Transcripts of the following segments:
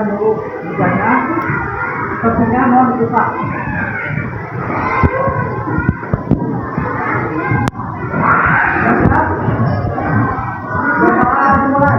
rapikan dulu mejanya. Sepertinya mohon dibuka. Siap? Bersamaan dimulai.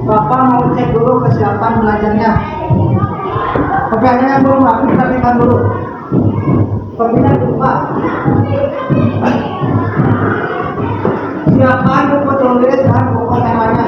Bapak mau cek dulu kesiapan belajarnya. Kopiannya yang belum rapi perhatikan dulu. Kopinya lupa. Siapkan buku tulis dan buku temanya.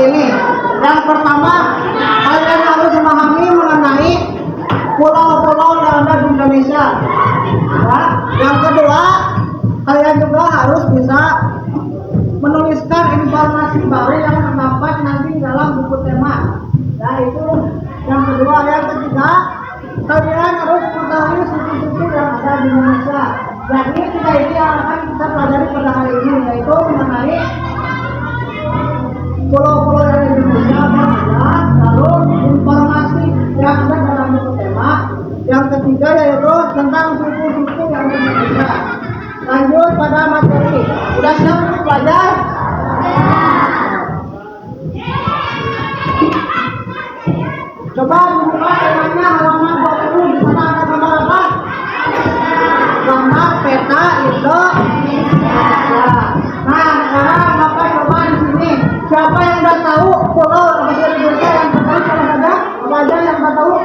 ini. Yang pertama, kalian harus memahami mengenai pulau-pulau yang ada di Indonesia. Ya. Yang kedua, kalian juga harus bisa menuliskan informasi baru yang terdapat nanti dalam buku tema. Ya, itu yang kedua. Yang ketiga, kalian harus mengetahui suku-suku yang ada di Indonesia. Jadi tiga ini yang akan kita pelajari pada hari ini, yaitu mengenai pulau-pulau yang ada di Indonesia, lalu informasi yang ada dalam buku tema. Yang ketiga yaitu tentang suku-suku yang ada di Indonesia. Lanjut pada materi. Sudah siap untuk belajar? Coba dibuka temanya halaman 20. Di sana ada gambar apa? Gambar peta Indonesia. Nah, sekarang Bapak coba di sini. Siapa yang udah tahu pulau Indonesia yang tertahu kalau ada? Apa aja yang udah tahu?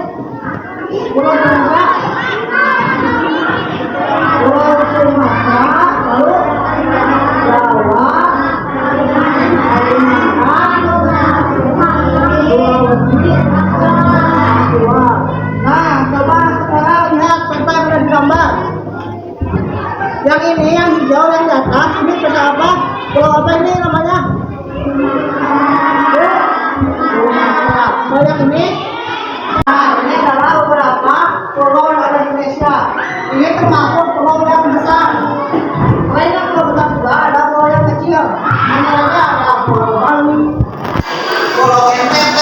Pulau Indonesia? Pulau Sumatera, lalu Jawa, Kalimantan, Sulawesi, Papua. Nah, coba sekarang lihat peta yang ada di gambar. Yang ini, yang hijau yang di atas, ini peta apa? Pulau apa ini namanya? Sumatera. Kalau yang ini? Nah, ini adalah beberapa pulau yang ada di Indonesia. Ini termasuk pulau yang besar. Selain yang pulau besar juga ada pulau yang kecil. Namanya ada Pulau Bali, Pulau NTT,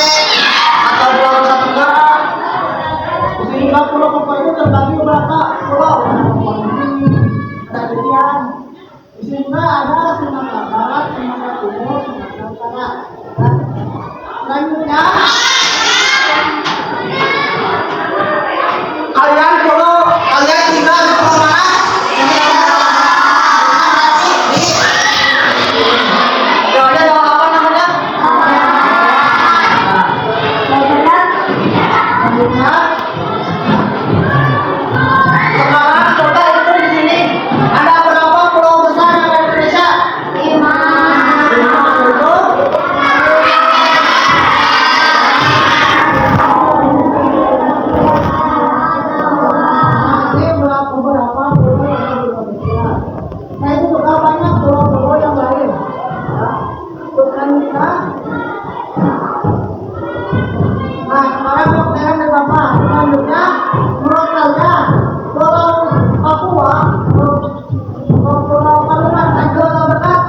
atau Pulau Nusa Tenggara. Di sini juga pulau-pulau itu terbagi beberapa pulau. Ada Kepulauan. Di sini juga ada Sumatera Barat, Sumatera Timur, Sumatera Utara. Selanjutnya, kalian tinggal di pulau mana? Jawabnya jawab apa namanya? Selanjutnya, sekarang coba itu di sini ada berapa pulau besar yang ada di Indonesia? 5. Itu beberapa pulau yang ada di Indonesia. Nah, itu juga banyak pulau-pulau yang lain. Ya. Selanjutnya, nah sekarang saya ada berapa? Selanjutnya, menurut kalian Pulau Papua, Pulau Kalimantan itu atau dekat?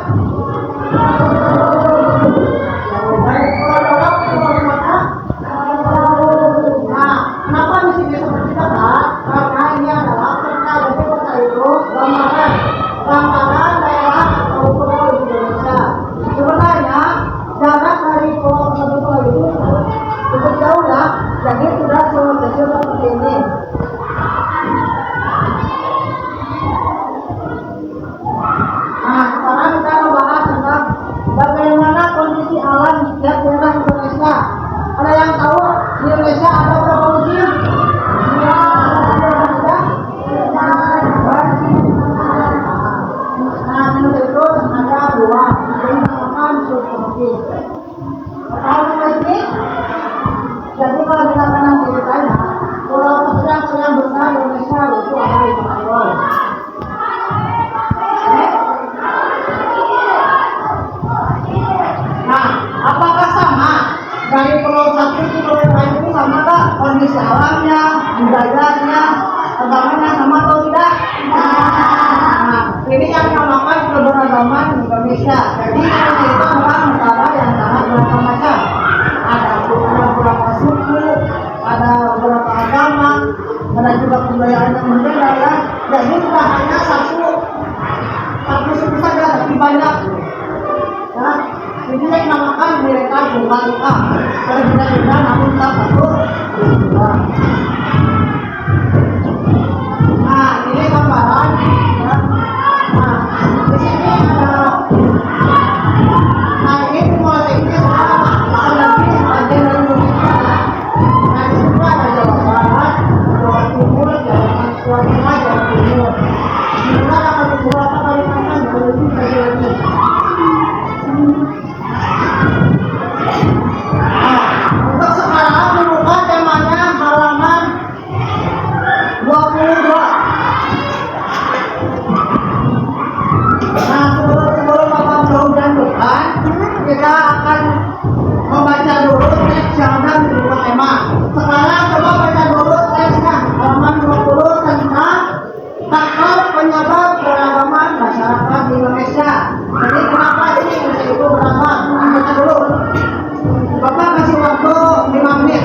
Baik, Pulau Jawa, Pulau mana? Nah, kenapa di sini seperti dekat? Karena ini adalah peta. Jadi peta itu gambaran daerah atau pulau di Indonesia. Sebenarnya jarak dari pulau ke pulau itu cukup jauh ya. Jadi sudah kecil seperti ini. Nah, sekarang kita membahas tentang bagaimana kondisi alam di setiap daerah Indonesia. Ada yang tahu di Indonesia ada berapa musim? Nah, menurut itu ada 2. Yang dinamakan subtropis. Tahu ini? Jadi kalau misalkan nanti ditanya, pulau kecil yang besar di Indonesia itu ada di Papua. Nah, apakah sama dari pulau satu ke pulau yang lain itu sama nggak kondisi alamnya, budayanya, agamanya sama atau tidak? Nah, ini yang dinamakan keberagaman Indonesia. Jadi Indonesia itu adalah negara yang sangat beragam-macam. Ada beberapa suku, ada beberapa agama, ada juga kebudayaan yang berbeda ya. Jadi bukan hanya satu suku saja, tapi banyak. Ya, ini yang dinamakan mereka Bunga-Bunga. Berbeda-beda namun tak satu. Nah, ini gambaran. Ya. Nah, di sini ada. Nah, ini semua teknis akan lebih bagian dari Indonesia. Nah, di sini ada Jawa Barat, Jawa Timur, Jawa Tengah, Jawa Timur. Di sini ada beberapa Kalimantan, Jawa Timur, Jawa Timur. membaca dulu teks syahadat di buku tema. Sekarang coba baca dulu teksnya halaman 20 tentang faktor penyebab keragaman masyarakat di Indonesia. Jadi kenapa ini Indonesia itu beragam? Baca dulu. Bapak kasih waktu 5 menit.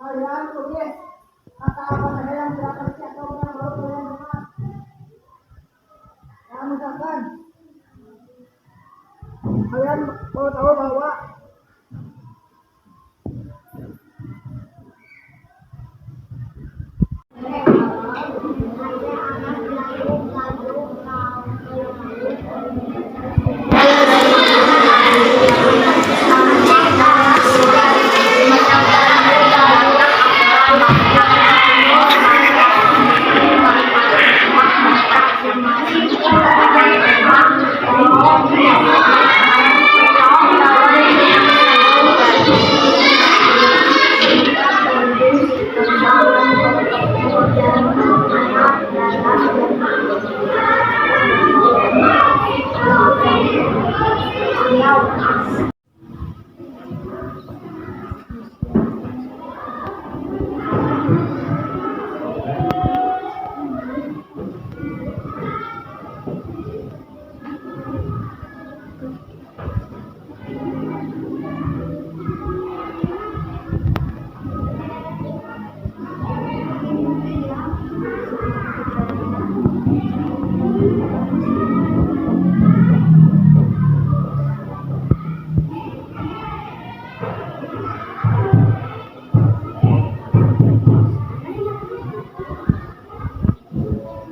Kalian tulis kata-kata saya yang tidak tersiap atau baru kalian dengar. Yang misalkan kalian mau tahu bahwa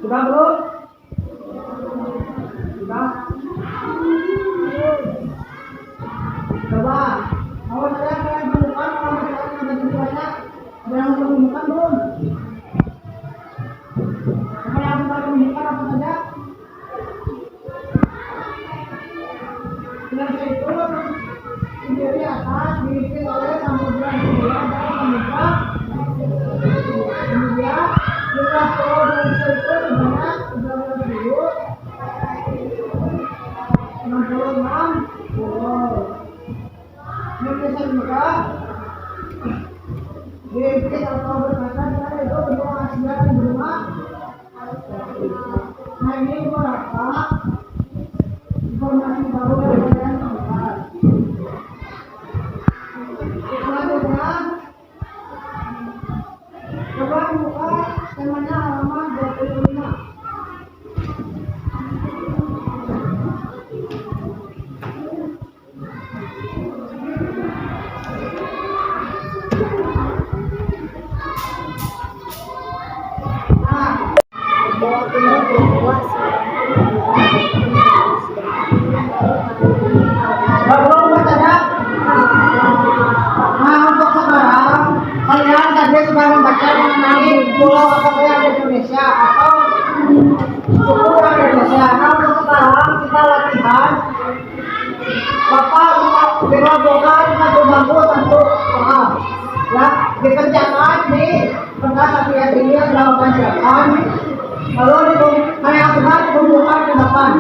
sudah belum? Sudah? Coba, kalau saya kalian temukan, kalau masyarakat ada begitu banyak, ada yang temukan belum? Apa yang kita temukan apa saja? Dengan itu, sendiri atas diisi oleh samudra Hindia dan samudra Hindia. Jumlah pulau dan itu sebanyak 66 pulau. Indonesia juga diimpit atau berkaitan dengan itu benua Asia dan benua. Nah ini beberapa informasi baru yang kalian temukan. Selanjutnya, coba buka temanya halaman 25. Belum bacanya? Nah untuk sekarang kalian tadi sudah membaca mengenai pulau apa saja di Indonesia atau suku yang di Indonesia. Nah untuk sekarang kita latihan. Bapak dirobohkan satu bangku satu soal. Ya dikerjakan di kertas APS ini yang sudah Bapak siapkan. Lalu yang sudah dikumpulkan ke depan.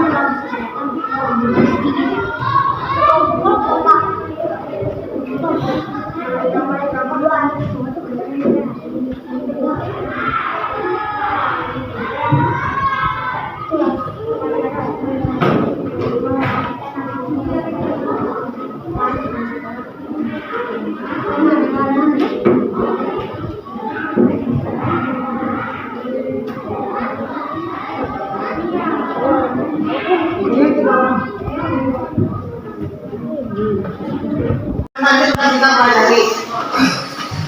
Nanti sudah kita pelajari.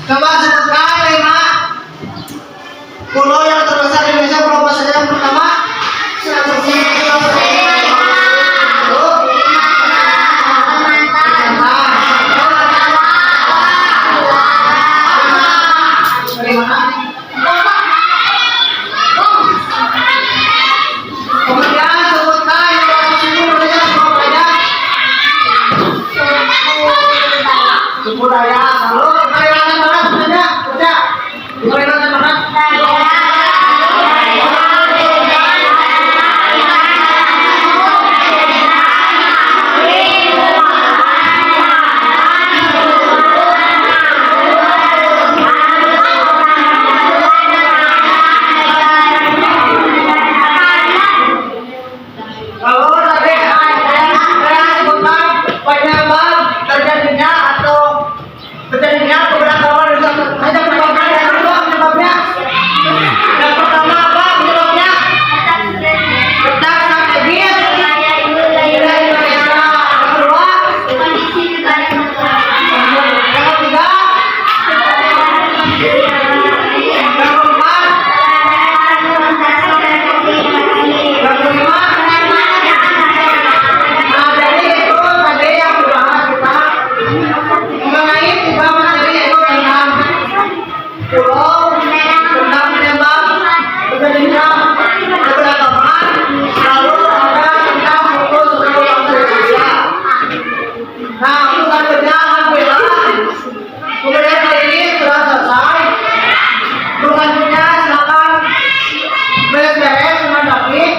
Coba sebutkan 5 pulau yang terbesar di Indonesia. Pulau apa saja yang pertama? Kemudian sebutkan yang budaya. Lalu Kalimantan Barat saja, baca. Di Kalimantan Barat. Kalau tadi saya sebutkan penyebab terjadinya keberagaman di suatu hanya menyebabkan yang kedua penyebabnya. Yang pertama apa penyebabnya? Letak strategis wilayah Indonesia. Yang kedua Kondisi negara yang ketiga yang keempat yang kelima. Nah, jadi itu tadi yang dibahas kita mengenai tiga materi yaitu tentang pulau, tentang penyebab terjadinya keberagaman, lalu ada tentang suku bangsa Indonesia. Nah, untuk selanjutnya alhamdulillah kuliah kali ini sudah selesai. Untuk selanjutnya silakan beres-beres sama David.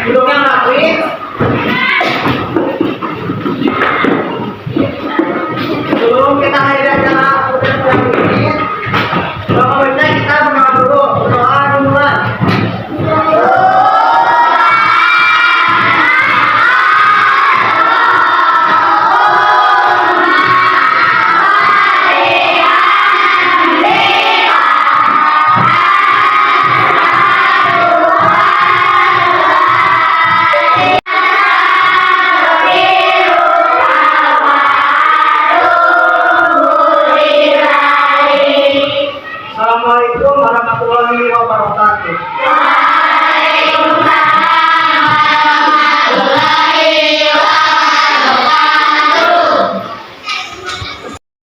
Duduknya rapi. Sebelum kita akhiri acara yang ini, bapak-bapak kita berdoa dulu, berdoa duluan. Assalamualaikum warahmatullahi wabarakatuh.